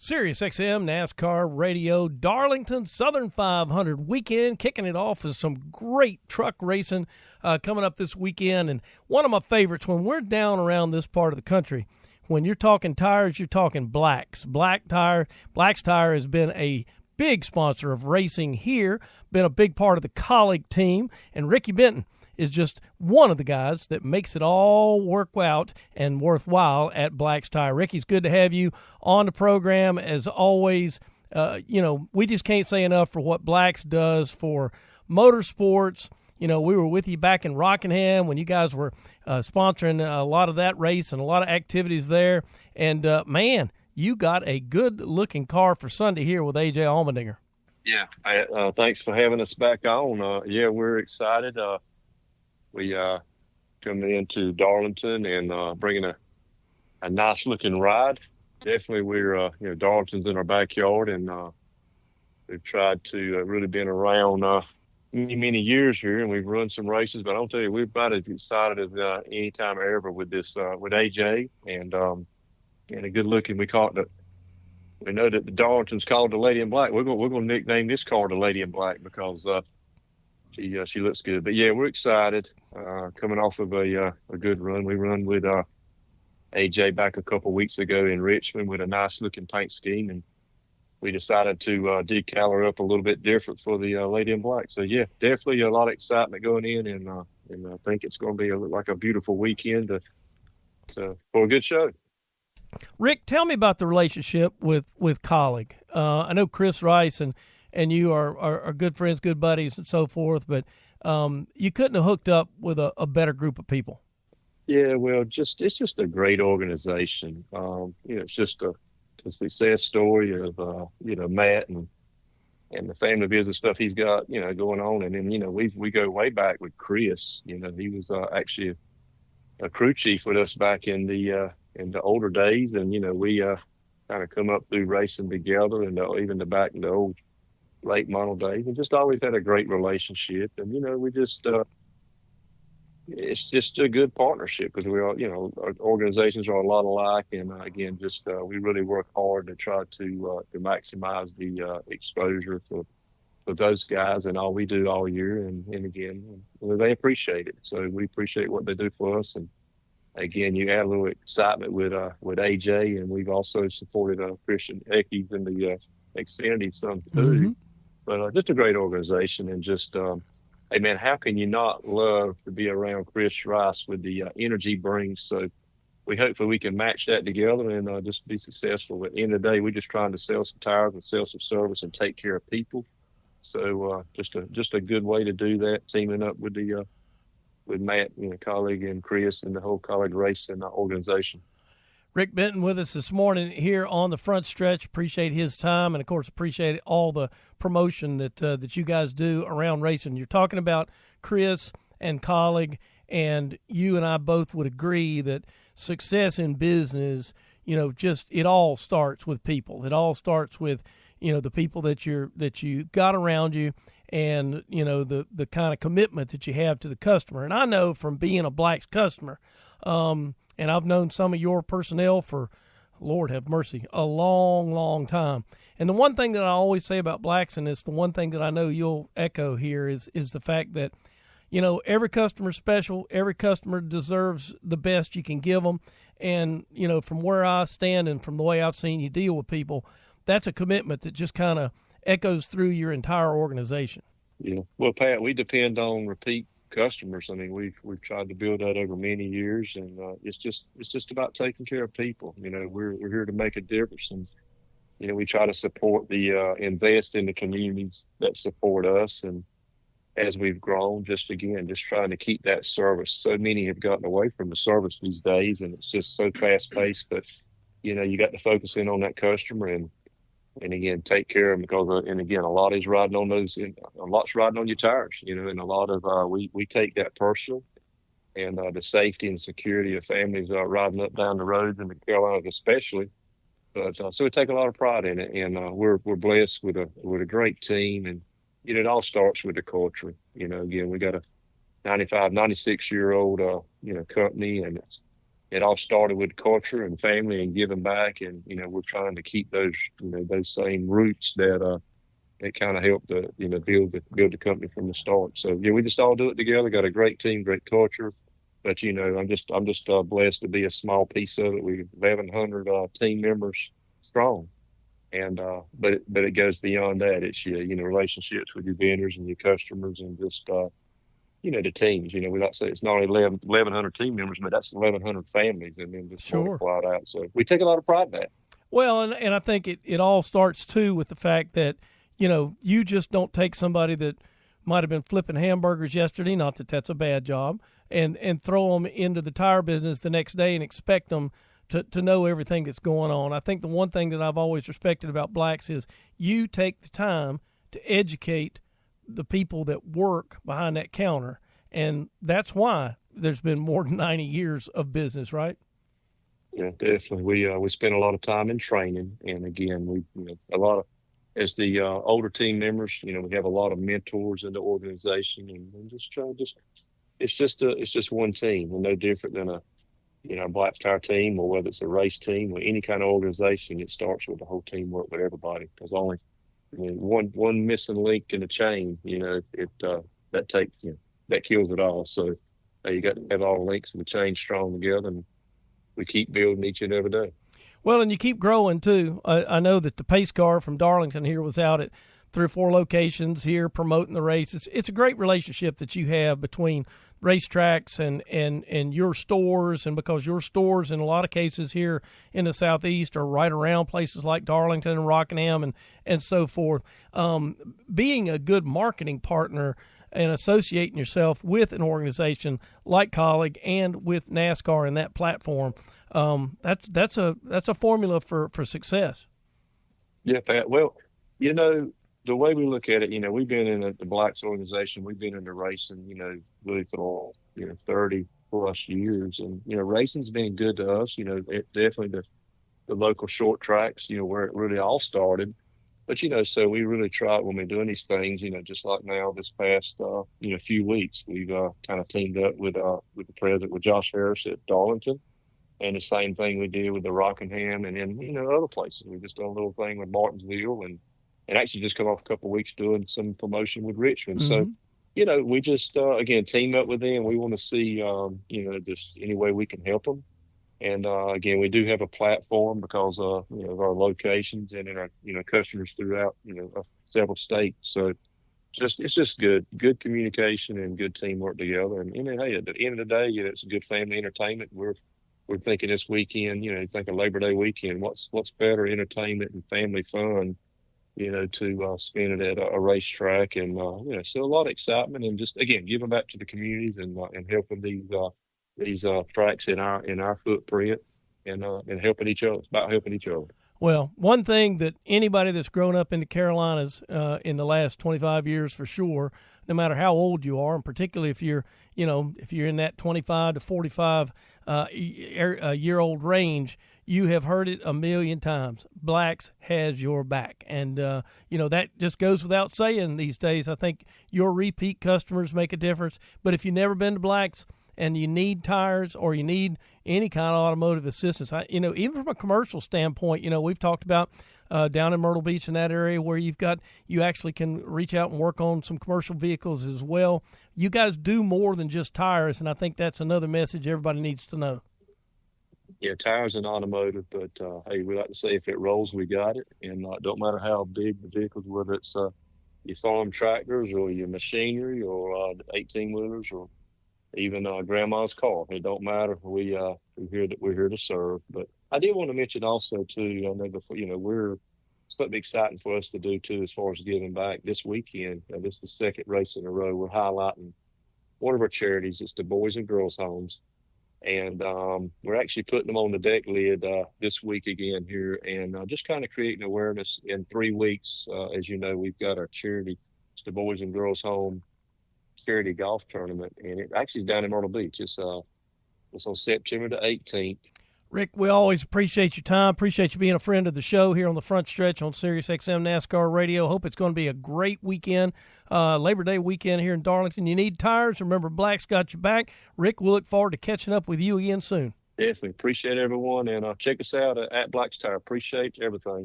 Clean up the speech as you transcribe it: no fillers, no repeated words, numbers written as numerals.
Sirius XM NASCAR Radio, Darlington Southern 500 weekend, kicking it off with some great truck racing coming up this weekend. And one of my favorites, when we're down around this part of the country, when you're talking tires, you're talking Blacks. Black's Tire has been a big sponsor of racing here, been a big part of the Kaulig team, and Ricky Benton is just one of the guys that makes it all work out and worthwhile at Black's Tire. Ricky, it's good to have you on the program as always. We just can't say enough for what Black's does for motorsports. We were with you back in Rockingham when you guys were sponsoring a lot of that race and a lot of activities there. And, man, you got a good-looking car for Sunday here with A.J. Allmendinger. Yeah, thanks for having us back on. We're excited. We coming into Darlington and bringing a nice looking ride. Definitely, we're Darlington's in our backyard, and we've tried to really been around many years here, and we've run some races. But I'll tell you, we're about as excited as any time ever with this with AJ and a good looking. We know that the Darlington's called the Lady in Black. We're gonna nickname this car the Lady in Black because she looks good. But yeah, we're excited. Coming off of a good run. We run with AJ back a couple weeks ago in Richmond with a nice looking paint scheme, and we decided to decal her up a little bit different for the Lady in Black. So yeah, definitely a lot of excitement going in, and I think it's going to be like a beautiful weekend for a good show. Rick, tell me about the relationship with Kaulig. I know Chris Rice and you are good friends, good buddies, and so forth, but you couldn't have hooked up with a better group of people. Yeah, well, it's just a great organization. It's just a success story of Matt and the family business stuff he's got going on, and then we go way back with Chris. He was actually a crew chief with us back in the older days, and we kind of come up through racing together, and even back in the old late model days, and just always had a great relationship. And we just it's just a good partnership because we are our organizations are a lot alike, and again, just we really work hard to try to maximize the exposure for those guys and all we do all year, and again, they appreciate it, so we appreciate what they do for us. And again, you add a little excitement with AJ, and we've also supported Christian Eckes in the Xfinity some too. Mm-hmm. But just a great organization, and just, hey man, how can you not love to be around Chris Rice with the energy he brings? So hopefully we can match that together and just be successful. At the end of the day, we're just trying to sell some tires and sell some service and take care of people. So just a good way to do that, teaming up with with Matt, Kaulig, and Chris, and the whole Kaulig racing organization. Rick Benton with us this morning here on the front stretch. Appreciate his time, and of course appreciate all the promotion that you guys do around racing. You're talking about Chris and Kaulig, and you and I both would agree that success in business, just it all starts with people. It all starts with the people that you got around you, and the kind of commitment that you have to the customer. And I know from being a Black's customer, and I've known some of your personnel for, Lord have mercy, a long, long time. And the one thing that I always say about Black's, and it's the one thing that I know you'll echo here, is the fact that, every customer's special. Every customer deserves the best you can give them. And, from where I stand and from the way I've seen you deal with people, that's a commitment that just kind of echoes through your entire organization. Yeah. Well, Pat, we depend on repeat customers. I mean, we've tried to build that over many years, and it's just about taking care of people. We're here to make a difference, and we try to support invest in the communities that support us. And as we've grown, just trying to keep that service. So many have gotten away from the service these days, and it's just so fast paced. But you got to focus in on that customer and again, take care of them because, and again, a lot is riding on a lot's riding on your tires, and a lot of, we take that personal, and the safety and security of families riding up down the roads in the Carolinas especially. But so we take a lot of pride in it, and we're blessed with a great team, and it all starts with the culture. Again, we got a 96-year-old company, and it all started with culture and family and giving back. And, we're trying to keep those, those same roots that, it kind of helped the build the company from the start. So yeah, we just all do it together. Got a great team, great culture. But I'm just blessed to be a small piece of it. We're 1,100 team members strong, and but it goes beyond that. It's your relationships with your vendors and your customers, and just the teams. We like to say it's not only 1,100 team members, but that's 1,100 families, and then just Sure. multiply it out. So we take a lot of pride in that. Well, and I think it all starts too with the fact that you just don't take somebody that might have been flipping hamburgers yesterday, not that that's a bad job, and throw them into the tire business the next day and expect them to know everything that's going on. I think the one thing that I've always respected about Blacks is you take the time to educate the people that work behind that counter, and that's why there's been more than 90 years of business, right? Yeah, definitely. We spend a lot of time in training, and again, we a lot of as the older team members, we have a lot of mentors in the organization, and just try it's just one team. We're no different than a Black Tire team, or whether it's a race team or any kind of organization. It starts with the whole teamwork with everybody, because only one missing link in the chain, that takes that kills it all. So you got to have all the links in the chain strong together, and we keep building each and every day. Well, and you keep growing, too. I know that the pace car from Darlington here was out at 3 or 4 locations here promoting the races. It's a great relationship that you have between racetracks and your stores, and because your stores in a lot of cases here in the Southeast are right around places like Darlington and Rockingham and so forth. Being a good marketing partner and associating yourself with an organization like Kaulig and with NASCAR and that platform, that's a formula for success. Yeah, Pat. Well, the way we look at it, we've been in the Blacks organization, we've been into racing, really for 30 plus years, and racing's been good to us. Definitely the local short tracks, where it really all started. But so we really try when we're doing these things, just like now this past few weeks, we've kind of teamed up with the president, with Josh Harris at Darlington, and the same thing we did with the Rockingham, and then other places. We just done a little thing with Martinsville, and actually just come off a couple of weeks doing some promotion with Richmond. Mm-hmm. So we just again team up with them. We want to see just any way we can help them. And again, we do have a platform because of our locations and in our customers throughout several states. So it's just good communication and good teamwork together. And hey, at the end of the day, it's a good family entertainment. We're thinking this weekend, think of Labor Day weekend. What's better entertainment and family fun, to spend it at a racetrack, and so a lot of excitement, and just again giving back to the communities and helping these tracks in our footprint, and helping each other. It's about helping each other. Well, one thing that anybody that's grown up in the Carolinas in the last 25 years, for sure, no matter how old you are, and particularly if you're in that 25 to 45 year old range, you have heard it a million times. Blacks has your back. And, that just goes without saying these days. I think your repeat customers make a difference. But if you've never been to Blacks and you need tires or you need any kind of automotive assistance, even from a commercial standpoint, we've talked about down in Myrtle Beach in that area where you actually can reach out and work on some commercial vehicles as well. You guys do more than just tires, and I think that's another message everybody needs to know. Yeah, tires and automotive, but hey, we like to say if it rolls, we got it. And don't matter how big the vehicles, whether it's your farm tractors or your machinery or 18-wheelers or even grandma's car. It don't matter. We're here to serve. But I did want to mention also too, I know before, we're something exciting for us to do too as far as giving back this weekend. This is the second race in a row. We're highlighting one of our charities. It's the Boys and Girls Homes. And we're actually putting them on the deck lid this week again here, and just kind of creating awareness. In 3 weeks, as you know, we've got our charity, it's the Boys and Girls Home Charity Golf Tournament, and it actually is down in Myrtle Beach. It's on September the 18th. Rick, we always appreciate your time. Appreciate you being a friend of the show here on the Front Stretch on Sirius XM NASCAR Radio. Hope it's going to be a great weekend, Labor Day weekend here in Darlington. You need tires? Remember, Black's got your back. Rick, we'll look forward to catching up with you again soon. Definitely appreciate everyone, and check us out at Black's Tire. Appreciate everything.